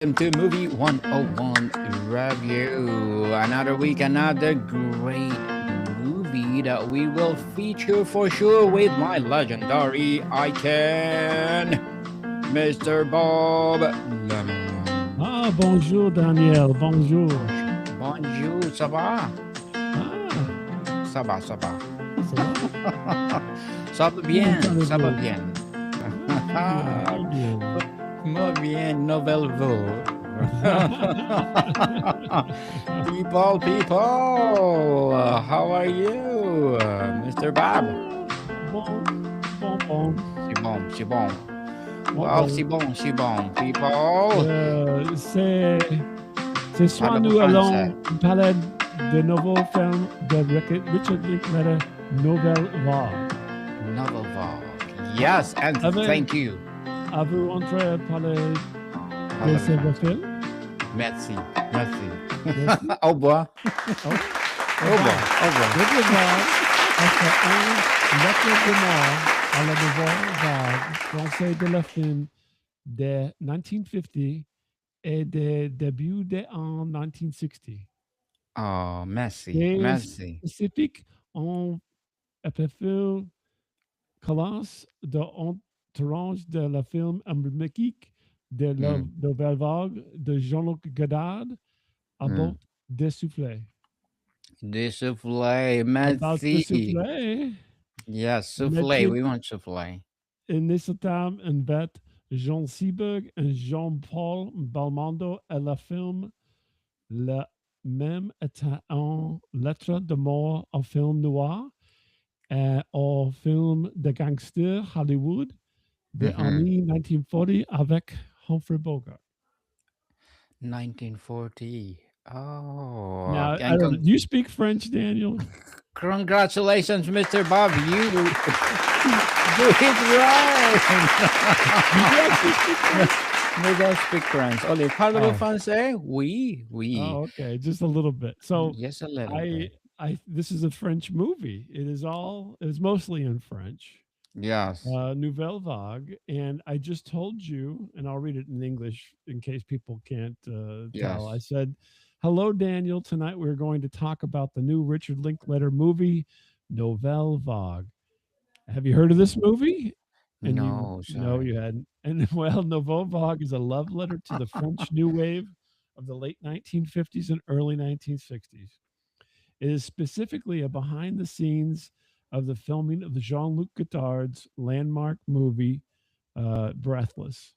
to Movie 101 Review. Another week, another great movie that we will feature for sure with my legendary icon, Mr. Bob Lemon. Ah, bonjour, Daniel. Bonjour. Bonjour, ça va? Ah, Ça va, ça va. ça va? Ça va Comment bien, ça va allez-vous? bien. Très bien, très bien. Muy bien, nouvelle voix. people, how are you, Mr. Bob? Bon, bon, bon. C'est bon, c'est bon. Bon, Wow, bon. c'est bon, people. Ce soir, Parle-moi nous français. allons parler de nouveau film de Richard Linklater, Nouvelle Vague. Novel Vogue. Yes, and Avez- thank you. Avez-vous entendu parler de ce Parle-moi. film? Merci, merci. Merci. Au revoir. Oh, Au revoir, au revoir. Nouvelle Vague, c'est un lettre de mort à la Nouvelle Vague, français de la film de 1950 et de début de en 1960. Oh, merci, C'est merci. spécifique en aperçu classe de entourage de la film emblématique de la Mm, Nouvelle Vague de Jean-Luc Godard, mm. About de souffler. Des soufflés, About de merci. souffler, Yes, soufflé. Medford We want soufflé. Nissatam and Vet, Jean Seberg and Jean-Paul Belmondo et la film le même état en lettre de mort au film noir et au film de gangster Hollywood des Mm-hmm. années 1940 avec Humphrey Bogart. 1940. Oh, Now, I don't know. Do you speak French, Daniel? congratulations, Mr. Bob. You do it You do actually speak right. French? We don't speak French. Only parlez-vous Oh, français? Oui, oui. okay, just a little bit. So, Yes, a little I, bit. this is a French movie. It is mostly in French. Yes, Nouvelle Vague, and I just told you, and I'll read it in English in case people can't tell. I yes. said, "Hello, Daniel. Tonight we're going to talk about the new Richard Linklater movie, Nouvelle Vague. Have you heard of this movie?" And you No, know sorry. you hadn't. And well, Nouvelle Vague is a love letter to the French New Wave of the late 1950s and early 1960s. It is specifically a behind the scenes of the filming of the Jean Luc Godard's landmark movie, Breathless.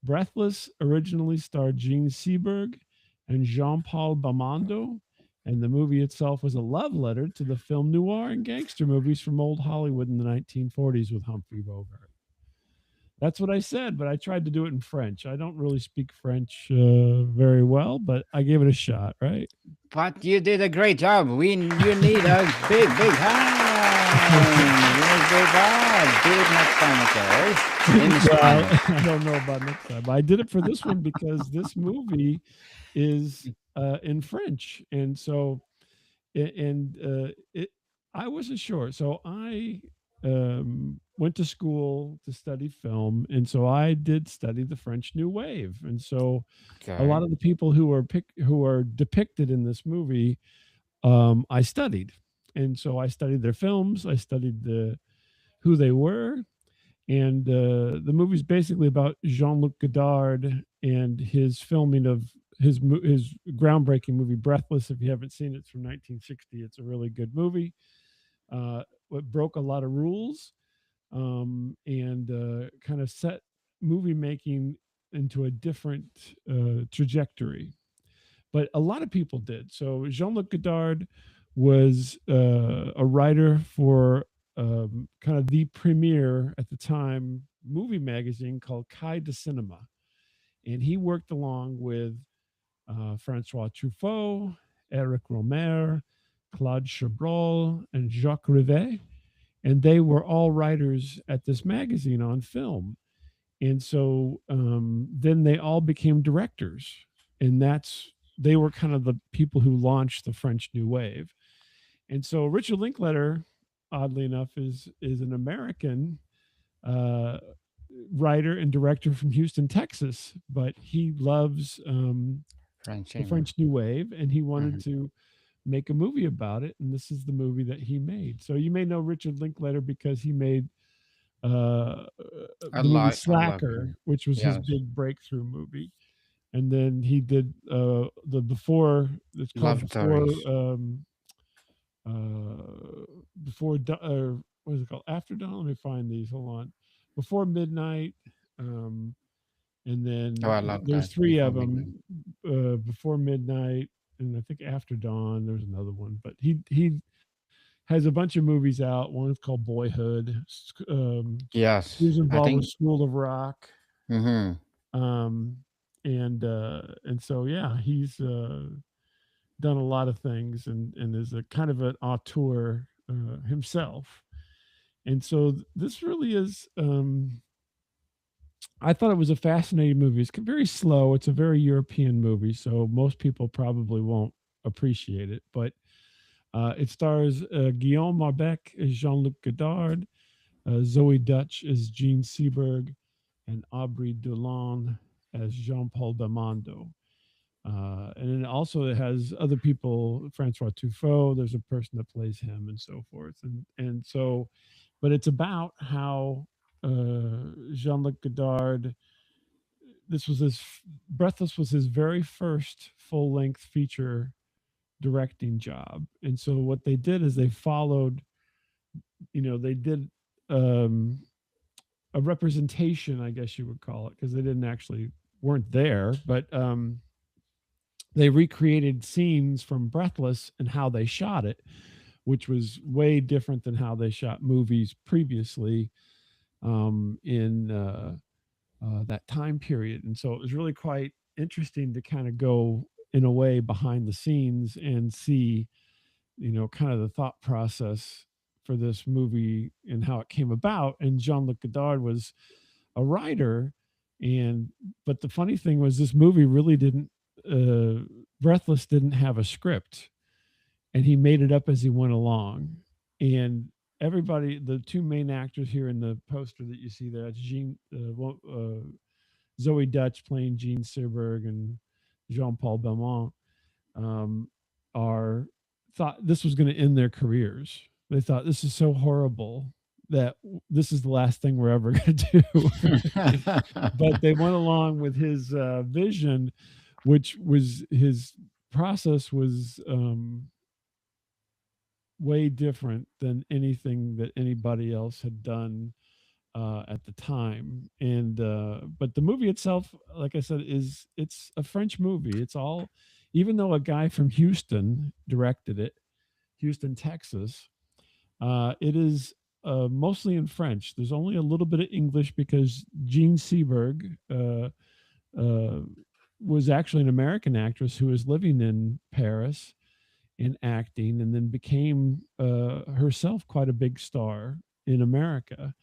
Breathless originally starred Gene Seberg and Jean Paul Belmondo, and the movie itself was a love letter to the film noir and gangster movies from old Hollywood in the 1940s with Humphrey Bogart. That's what I said, but I tried to do it in French. I don't really speak French very well, but I gave it a shot, right? But you did a great job. You need a big, big hand. Mr. Bob. Do it next time, okay? In Well, Spanish. I don't know about next time. I did it for this one because this movie is in French, and so and it. I wasn't sure, so I went to school to study film, and so I did study the French New Wave, and so a lot Okay. of the people who are depicted in this movie, I studied, and so I studied their films. I studied the who they were, and the movie's basically about Jean-Luc Godard and his filming of his groundbreaking movie Breathless. If you haven't seen it, it's from 1960. It's a really good movie. It broke a lot of rules, and kind of set movie making into a different trajectory. But a lot of people did. So Jean-Luc Godard was a writer for kind of the premiere at the time movie magazine called Kai de Cinema, and he worked along with Francois Truffaut, Eric Romer, Claude Chabrol, and Jacques Rivet, and they were all writers at this magazine on film. And so then they all became directors, and that's they were kind of the people who launched the French New Wave. And so Richard Linklater, oddly enough, is an American uh, writer and director from Houston, Texas, but he loves French the cinema. French New Wave, and he wanted Hmm. to make a movie about it, and this is the movie that he made. So you may know Richard Linklater because he made I the movie like. I love Slacker, him. which was his Yes. big breakthrough movie, and then he did the before. It's called Love stories. before what is it called? After Dawn. Let me find these. Hold on. Before Midnight, um, and Oh, I then love there's that. three Before of midnight. them. Before Midnight, and I think After Dawn. There's another one, but he has a bunch of movies out. One is called Boyhood. He Yes. was I involved with think. School of Rock, Hmm. um, and so yeah, he's done a lot of things and is a kind of an auteur himself. And so this really is. I thought it was a fascinating movie. It's very slow. It's a very European movie, so most people probably won't appreciate it. But it stars Guillaume Marbeck as Jean-Luc Godard, Zoe Dutch as Jean Seberg, and Aubrey Dulon as Jean-Paul Belmondo. And then also it has other people, Francois Truffaut. There's a person that plays him, and so forth. And so, but it's about how Jean-Luc Godard. This was his Breathless was his very first full-length feature directing job. And so what they did is they followed. They did um, a representation, I guess you would call it, because they didn't actually weren't there, but they recreated scenes from Breathless and how they shot it, which was way different than how they shot movies previously in that time period. And so it was really quite interesting to kind of go in a way behind the scenes and see, kind of the thought process for this movie and how it came about. And Jean-Luc Godard was a writer, and but the funny thing was this movie really didn't. Breathless didn't have a script, and he made it up as he went along. And everybody, the two main actors here in the poster that you see there, that's Zoe Dutch playing Jean Seberg and Jean Paul Belmont, um, are thought this was going to end their careers. They thought this is so horrible that this is the last thing we're ever going to do. But they went along with his vision, which was his process was way different than anything that anybody else had done at the time. And but the movie itself, like I said, it's a French movie. It's all, even though a guy from Houston directed it, Houston, Texas. It is mostly in French. There's only a little bit of English because Jean Seberg uh, was actually an American actress who was living in Paris in acting and then became herself quite a big star in America.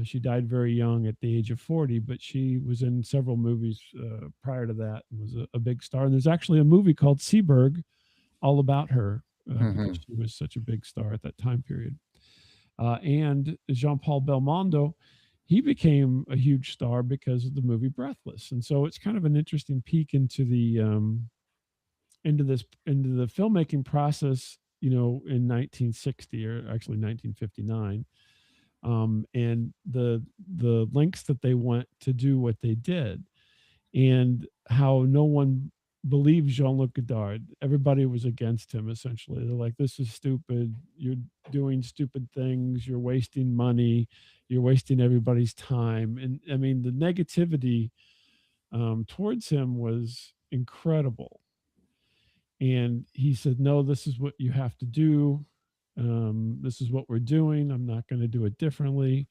She died very young at the age of 40, but she was in several movies prior to that and was a big star. And there's actually a movie called Seberg all about her because Hmm. she was such a big star at that time period. And Jean Paul Belmondo, he became a huge star because of the movie Breathless. And so it's kind of an interesting peek into the filmmaking process, in 1960 or actually 1959, and the lengths that they went to do what they did, and how no one believed Jean-Luc Godard. Everybody was against him essentially. They're like, "This is stupid. You're doing stupid things. You're wasting money. You're wasting everybody's time." And I mean, the negativity towards him was incredible. And he said, "No, this is what you have to do. This is what we're doing. I'm not going to do it differently."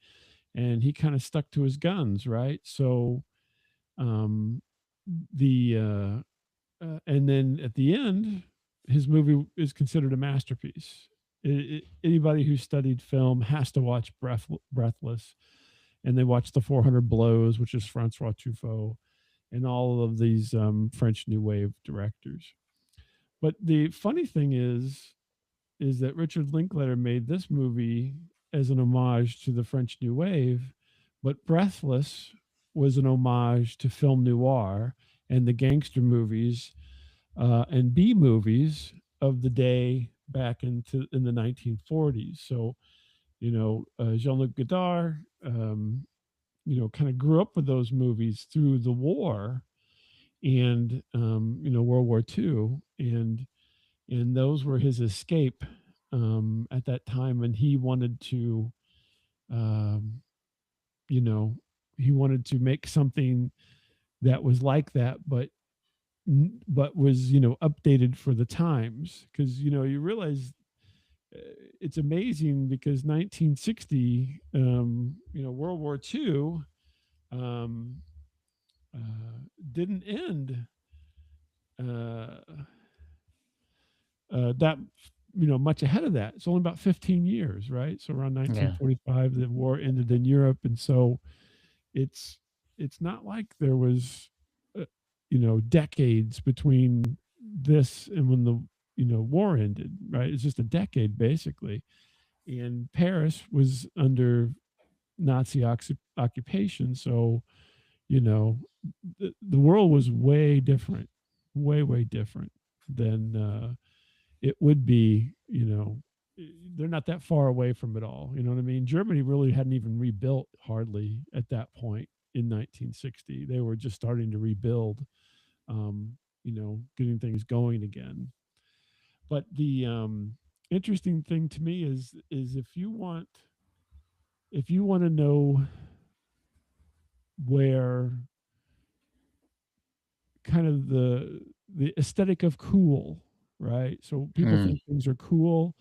And he kind of stuck to his guns, right? So um, the and then at the end, his movie is considered a masterpiece. Anybody who studied film has to watch Breathless, and they watch the 400 Blows, which is Francois Truffaut, and all of these French New Wave directors. But the funny thing is that Richard Linklater made this movie as an homage to the French New Wave, But Breathless was an homage to film noir and the gangster movies and B movies of the day back in the 1940s. So Jean-Luc Godard, kind of grew up with those movies through the war and World War II, and those were his escape at that time, and he wanted to, um, you know, he wanted to make something that was like that, but was updated for the times, because you realize it's amazing because 1960, World War II um, didn't end uh, that much ahead of that. It's only about 15 years, right? So around Yeah. 1945, the war ended in Europe, and so it's it's not like there was decades between this and when the war ended, right? It's just a decade basically, and Paris was under Nazi occupation, so the world was way different, way different than it would be. They're not that far away from it all. You know what I mean? Germany really hadn't even rebuilt hardly at that point in 1960. They were just starting to rebuild, getting things going again. But the interesting thing to me is if you want to know where kind of the aesthetic of cool, right? So people Mm. think things are cool,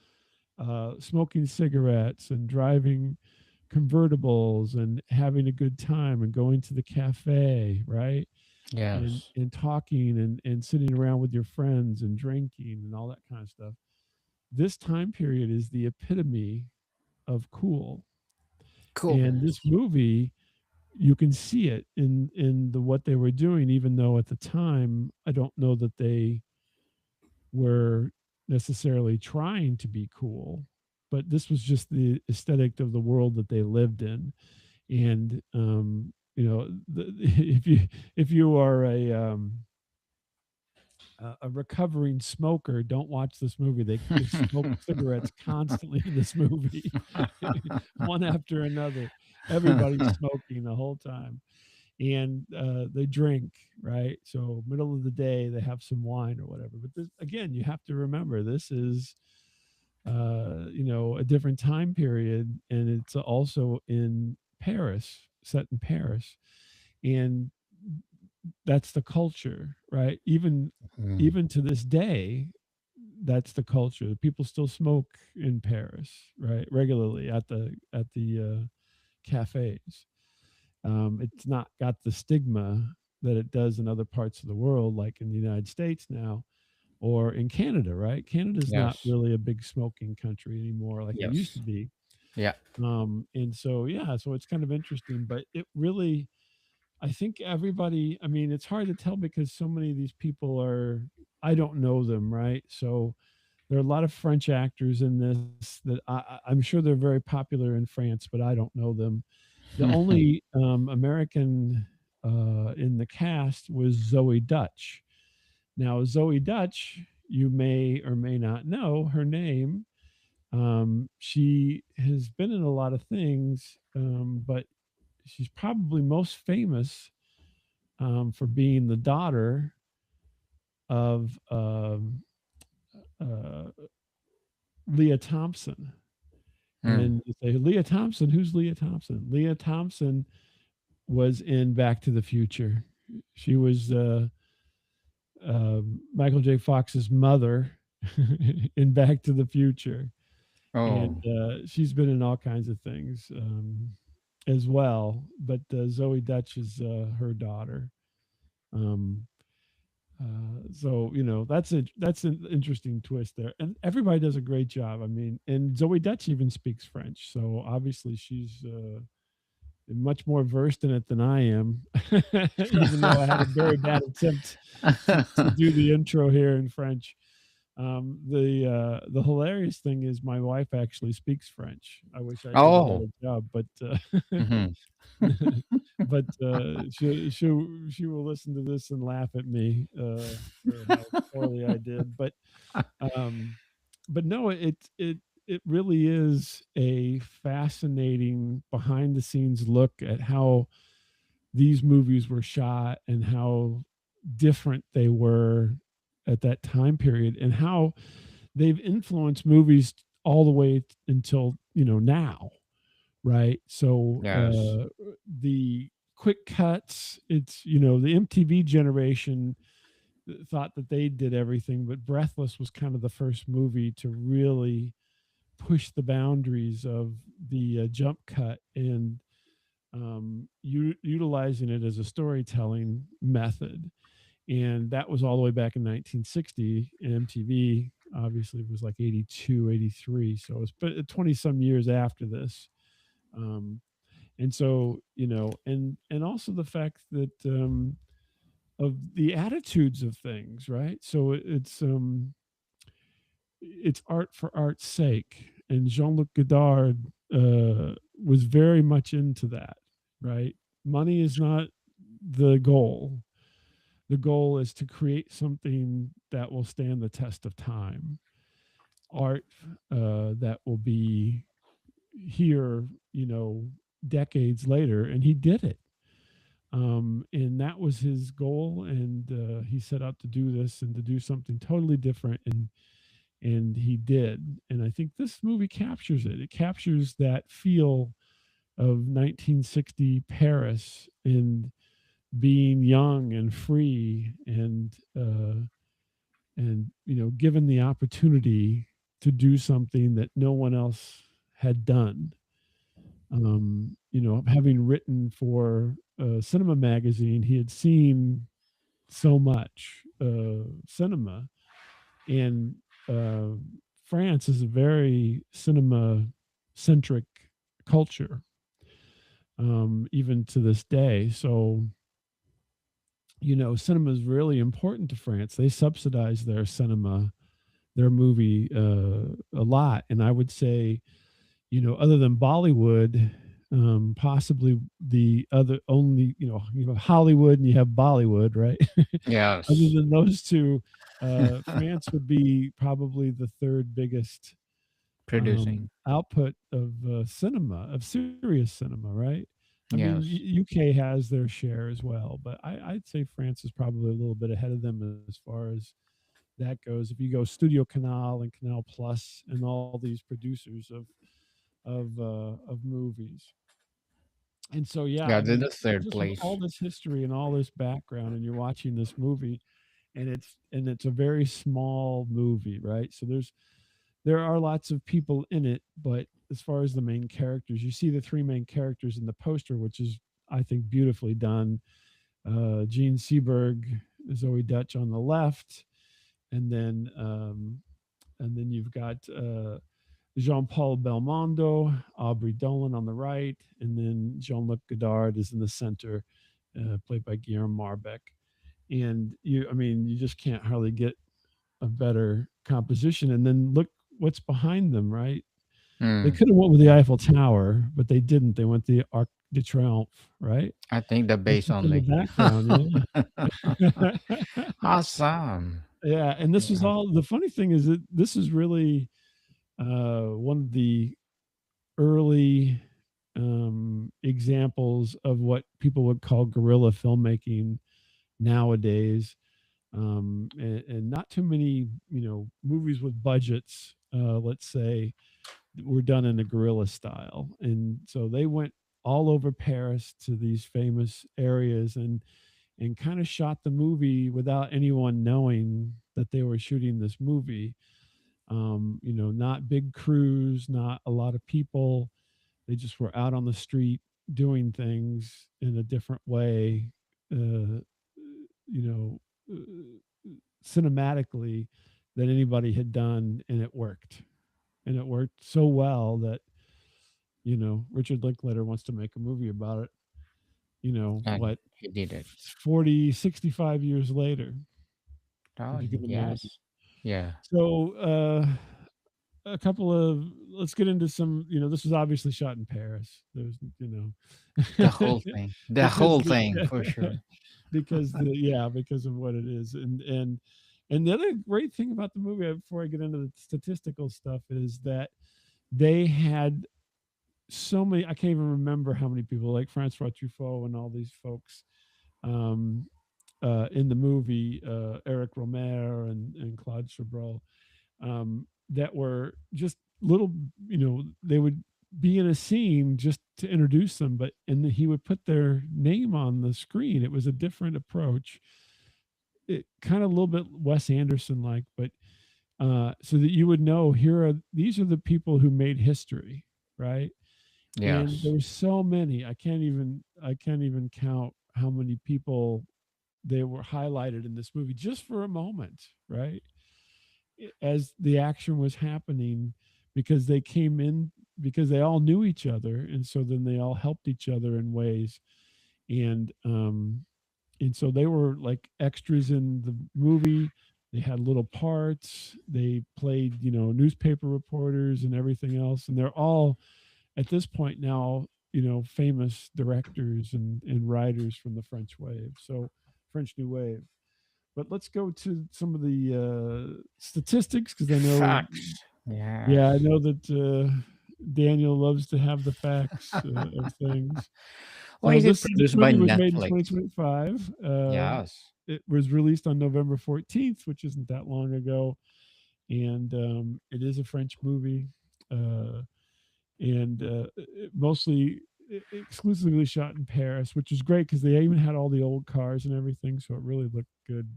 smoking cigarettes and driving convertibles and having a good time and going to the cafe, right? And Yes. and talking and sitting around with your friends and drinking and all that kind of stuff. This time period is the epitome of cool. And this Coolness. movie, you can see it in the what they were doing, even though at the time I don't know that they were necessarily trying to be cool, but this was just the aesthetic of the world that they lived in. And if you are a recovering smoker, don't watch this movie. They smoke cigarettes constantly in this movie, one after another. Everybody's smoking the whole time, and they drink, right? So middle of the day, they have some wine or whatever. But this, again, you have to remember this is a different time period, and it's also in Paris, set in Paris, and that's the culture, right? Mm. Even to this day, that's the culture. People still smoke in Paris, right, regularly at the cafes. It's not got the stigma that it does in other parts of the world, like in the United States now, or in Canada, right? Canada's not Yes. really a big smoking country anymore like it used to Yes. be. Yeah. And so, yeah, so it's kind of interesting, but it really, I think everybody, I mean, it's hard to tell because so many of these people are, I don't know them, right? So there are a lot of French actors in this that I'm sure they're very popular in France, but I don't know them. The only American in the cast was Zoe Dutch. Now, Zoe Dutch, you may or may not know her name. She has been in a lot of things, but she's probably most famous for being the daughter of uh, Leah Thompson. Mm. And you say, Leah Thompson, who's Leah Thompson? Leah Thompson was in Back to the Future. She was Michael J. Fox's mother in Back to the Future. And Oh. she's been in all kinds of things as well. But Zoe Dutch is her daughter. Um, so that's an interesting twist there, and everybody does a great job. I mean, and Zoe Dutch even speaks French, so obviously she's much more versed in it than I am. Even though I had a very bad attempt to do the intro here in French. The hilarious thing is my wife actually speaks French. I wish I did a Oh. better job, but Mhm. but she will listen to this and laugh at me for how poorly I did. Um, but no, it really is a fascinating behind the scenes look at how these movies were shot and how different they were at that time period and how they've influenced movies all the way until now, right? So Yes. the quick cuts, it's the MTV generation thought that they did everything, but Breathless was kind of the first movie to really push the boundaries of the jump cut and utilizing it as a storytelling method. And that was all the way back in 1960. And MTV obviously was like 82, 83. So it's 20 some years after this. Um, and so, and also the fact that of the attitudes of things, right? So it's art for art's sake. And Jean-Luc Godard was very much into that, right? Money is not the goal. The goal is to create something that will stand the test of time, art that will be here, decades later. And he did it. And that was his goal. And he set out to do this and to do something totally different. And he did. And I think this movie captures it. It captures that feel of 1960 Paris and being young and free and given the opportunity to do something that no one else had done. Having written for Cinema Magazine, he had seen so much cinema, and uh, France is a very cinema centric culture, even to this day. So, cinema is really important to France. They subsidize their cinema, their movie a lot. And I would say, other than Bollywood, possibly the other only, you have Hollywood and you have Bollywood, right? Other Yes. than those two, France would be probably the third biggest Producing. output of cinema, of serious cinema, right? I mean, Yes. UK has their share as well, but I'd say France is probably a little bit ahead of them as far as that goes. If you go Studio Canal and Canal Plus and all these producers of movies, and so yeah, Yeah, I they're mean, the third just with place. all this history and all this background, and you're watching this movie, and it's a very small movie, right? So there are lots of people in it, but as far as the main characters, you see the three main characters in the poster, which is I think beautifully done. Gene Seberg, Zoe Dutch on the left, and then you've got Jean-Paul Belmondo, Aubrey Dolan on the right, and then Jean-Luc Godard is in the center, played by Guillaume Marbeck. And I mean, you just can't hardly get a better composition. And then look what's behind them, right? They Mm. could have went with the Eiffel Tower, but they didn't. They went the Arc de Triomphe, right? I think the That's base just in the only. background, yeah. Awesome. Yeah, and this is Yeah. all. The funny thing is that this is really one of the early examples of what people would call guerrilla filmmaking nowadays. And not too many, movies with budgets, let's say, were done in a guerrilla style. And so they went all over Paris to these famous areas and kind of shot the movie without anyone knowing that they were shooting this movie. Not big crews, not a lot of people. They just were out on the street doing things in a different way, uh, you know, cinematically than anybody had done, and it worked. And it worked so well that Richard Linklater wants to make a movie about it. And What, he did it. 40, 65 years later, if Oh, you can imagine. yes. Yeah. So a couple of let's get into some. This was obviously shot in Paris. There's The whole thing. The because whole thing for sure. because of what it is, and the other great thing about the movie, before I get into the statistical stuff, is that they had so many. I can't even remember how many people, like Francois Truffaut and all these folks, um, in the movie, Eric Romer and Claude Chabrol, that were just little, they would be in a scene just to introduce them, and then he would put their name on the screen. It was a different approach. It kind of a little bit Wes Anderson like, but so that you would know these are the people who made history, right? And Yes. there's so many. I can't even count how many people they were highlighted in this movie just for a moment, right? As the action was happening, because they came in, because they all knew each other, and so then they all helped each other in ways, and so they were like extras in the movie. They had little parts. They played, newspaper reporters and everything else, and they're all at this point now, famous directors and writers from the French New Wave. But let's go to some of the statistics, because I know, Facts. Yes. yeah, I know that Daniel loves to have the facts of things. Why is it This produced by movie was made in Netflix? 2025. Yes. It was released on November 14th, which isn't that long ago, and it is a French movie, and mostly exclusively shot in Paris, which is great because they even had all the old cars and everything, so it really looked good.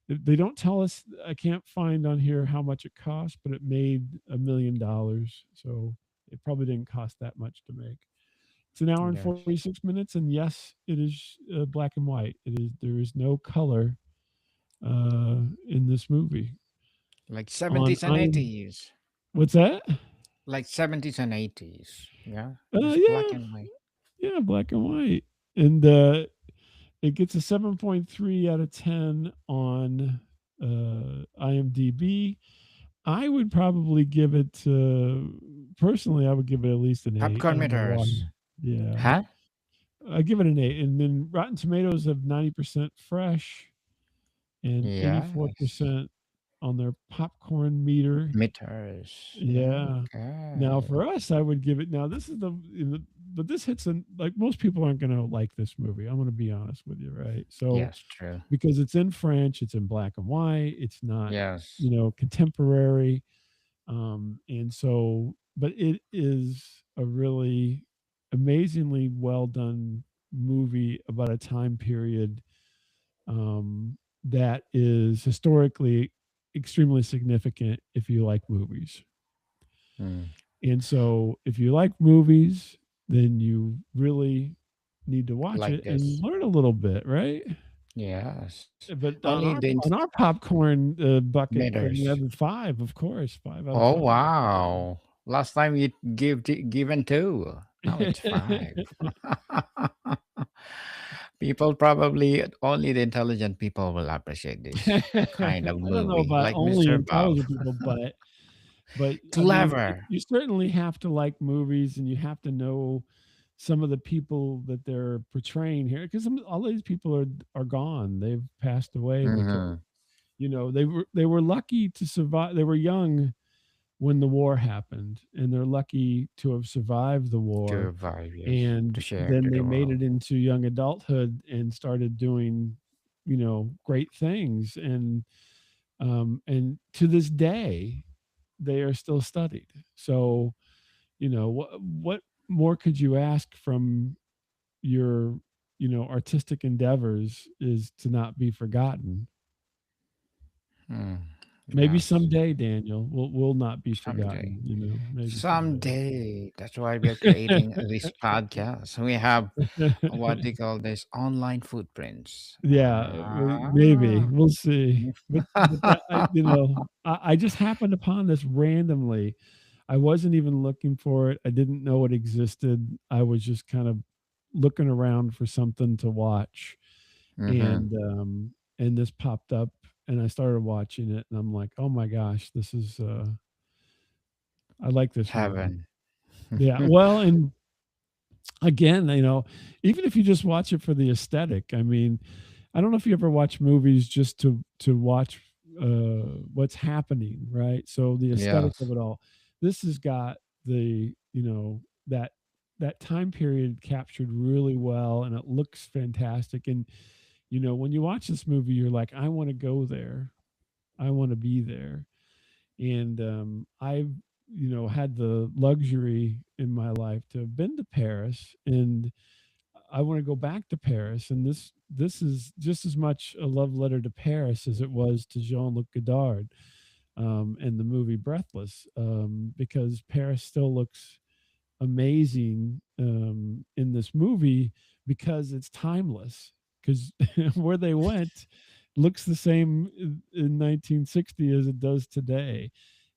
They don't tell us. I can't find on here how much it cost, but it made $1 million, so it probably didn't cost that much to make. It's an hour and Yes. 46 minutes, and yes, it is black and white. There is no color in this movie. Like On 70s and I'm 80s. What's that? Like 70s and 80s. Yeah. Just black Yeah, and white. yeah, black and white, and it gets a 7.3 out of 10 on IMDb. I would probably give it, personally, I would give it at least an 8. I Popcorn don't know why. meters. Yeah. Huh? I give it an 8. And then Rotten Tomatoes have 90% fresh and Yes. 84% on their popcorn meter. Meters. Yeah. Yeah. Now Okay. for us, I would give it. Now this is but this hits like most people aren't going to like this movie. I'm going to be honest with you, right? So Yes, true. because it's in French, it's in black and white, it's not, Yes. contemporary, and so, but it is a really amazingly well done movie about a time period, that is historically extremely significant if you like movies. Hmm. And so if you like movies, then you really need to watch Like it and this. learn a little bit, right? Yes. But on Only our the on our popcorn bucket, we meters. have a 5, of course, 5 out of Oh 5. wow. Last time you given two. Now it's five. People probably only the intelligent people will appreciate this kind of I don't know movie, about like only Mr. Bob. intelligent people, but I mean, Clever. you certainly have to like movies, and you have to know some of the people that they're portraying here, because all these people are gone. They've passed away, because Mm-hmm. they were lucky to survive. They were young when the war happened, and they're lucky to have survived the war, Survive, yes. To and share to then the they made world. it into young adulthood and started doing, great things, and to this day they are still studied. So, what more could you ask from your, artistic endeavors, is to not be forgotten. Hmm. Maybe Yes. someday, Daniel, will not be Someday. forgotten. Maybe someday. Someday. That's why we are creating this podcast. We have what they call this online footprints. Yeah, maybe Ah. we'll see. But that, I just happened upon this randomly. I wasn't even looking for it. I didn't know it existed. I was just kind of looking around for something to watch, Mm-hmm. and this popped up, and I started watching it, and I'm like, oh my gosh, this is I like this movie. Heaven. Yeah, well, and again, even if you just watch it for the aesthetic, I mean, I don't know if you ever watch movies just to watch what's happening, right? So the aesthetic of Yes. it all. This has got the that that time period captured really well, and it looks fantastic. And when you watch this movie, you're like, I want to go there, I want to be there. And I've had the luxury in my life to have been to Paris, and I want to go back to Paris. And this is just as much a love letter to Paris as it was to Jean-Luc Godard and the movie Breathless, because Paris still looks amazing in this movie because it's timeless. Because where they went looks the same in 1960 as it does today,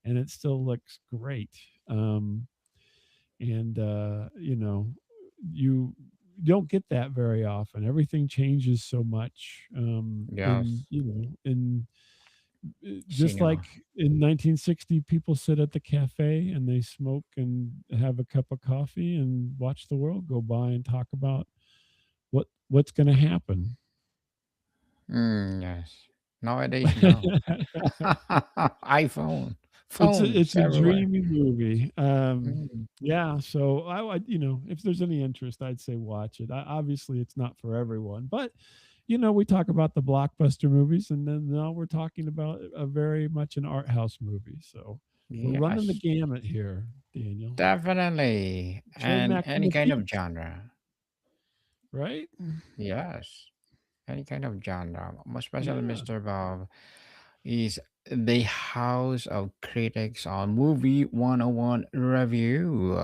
and it still looks great. And you don't get that very often. Everything changes so much. In Yes. in just like Cinema. in 1960, people sit at the cafe and they smoke and have a cup of coffee and watch the world go by and talk about what's going to happen. Yes. Nowadays, no. iPhone, phones It's a everywhere. dreamy movie. Mm. Yeah, so I would, if there's any interest, I'd say watch it. Obviously, it's not for everyone, but we talk about the blockbuster movies, and then now we're talking about a very much an art house movie. So we're running the Yes, gamut here, Daniel. definitely. Train And back from any the kind of beat, genre. right? Yes, any kind of genre. Especially Yeah. Mr. Bob is the house of critics on Movie 101 review.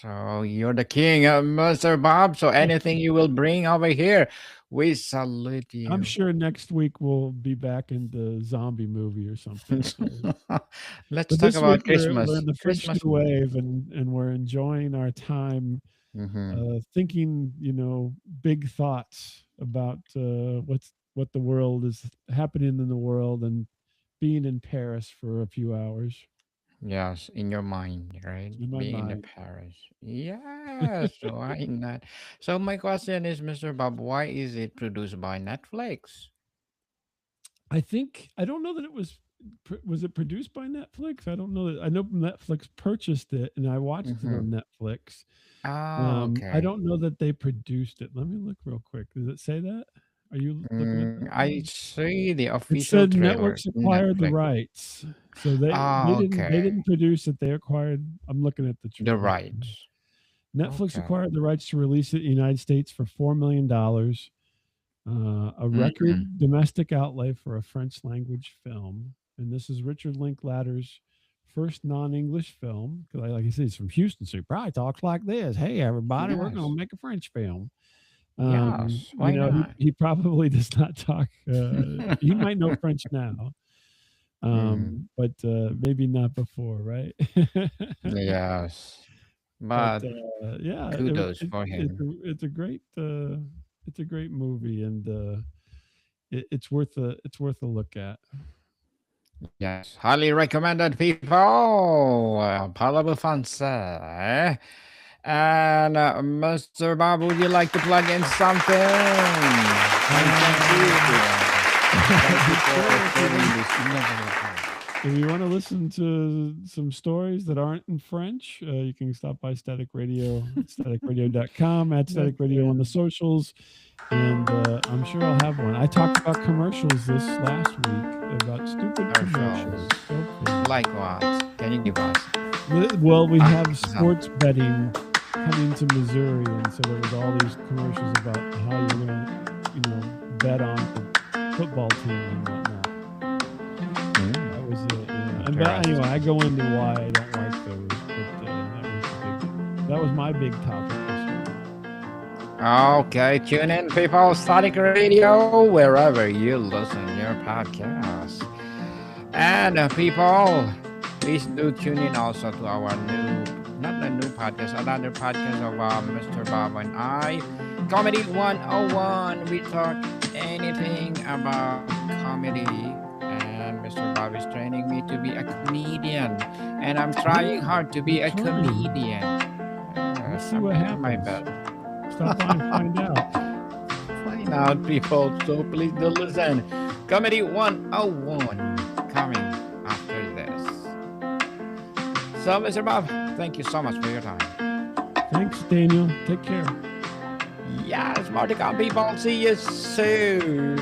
So you're the king, Mr. Bob. So anything you will bring over here, we salute I'm you. sure next week we'll be back in the zombie movie or something. So, Let's but talk this week about we're Christmas. in the French Christmas New movie. Wave, and we're enjoying our time Mm-hmm. thinking, big thoughts about what the world is happening in the world, and being in Paris for a few hours Yes, in your mind, right? in my Being in the mind. Paris. Yes, why not? So my question is, Mr. Bob, why is it produced by Netflix? I don't know that it was it produced by Netflix. I don't know that. I know Netflix purchased it, and I watched it Mm-hmm. on Netflix. Oh, I okay. don't know that they produced it. Let me look real quick. Does it say that? Are you looking at that I now? see the It official said trailer, Networks acquired the Netflix. rights. So they Oh, okay. didn't produce it. They acquired. I'm looking at the The trailer. rights. Netflix Okay. acquired the rights to release it in the United States for $4 million, a Mm-mm. record domestic outlay for a French language film. And this is Richard Linklater's first non-English film. Because, like I said, he's from Houston, so he probably talks like this: "Hey, everybody, we're going Yes. to make a French film." Yes. Why not? He probably does not talk. He might know French now, Mm. but maybe not before, right? Yes. But But yeah, kudos for him. it's a great movie, and it's worth a look at. Yes, highly recommended, people. Paula Fancy. And Mr. Bob, would you like to plug in something? And thank Uh, you. Thank you for sure. sharing this innovative. If you want to listen to some stories that aren't in French, you can stop by Static Radio, staticradio.com, at That's Static Radio on the good. socials, and I'm sure I'll have one. I talked about commercials this last week, about stupid Our shows. commercials. Go figure. Like what? Can you give us Well, we an have example? sports betting coming to Missouri, and so there was all these commercials about how you're going to, bet on the football team and whatnot. That was it. Yeah. And but anyway, Interesting. I go into why I don't like those, but that was my big topic this week. Okay, tune in, people. Static Radio, wherever you listen your podcast. And people, please do tune in also to our not a new podcast, another podcast of Mr. Bob and I, Comedy 101. We talk anything about comedy, and Mr. Bob is training me to be a comedian, and I'm trying hard to be a You're trying. comedian. Let's see I'm what doing my happens. best. Stop by and find out. Find out, people. So please do listen. Comedy 101 coming after this. So, Mr. Bob, thank you so much for your time. Thanks, Daniel. Take care. Yes, more to come, people. See you soon.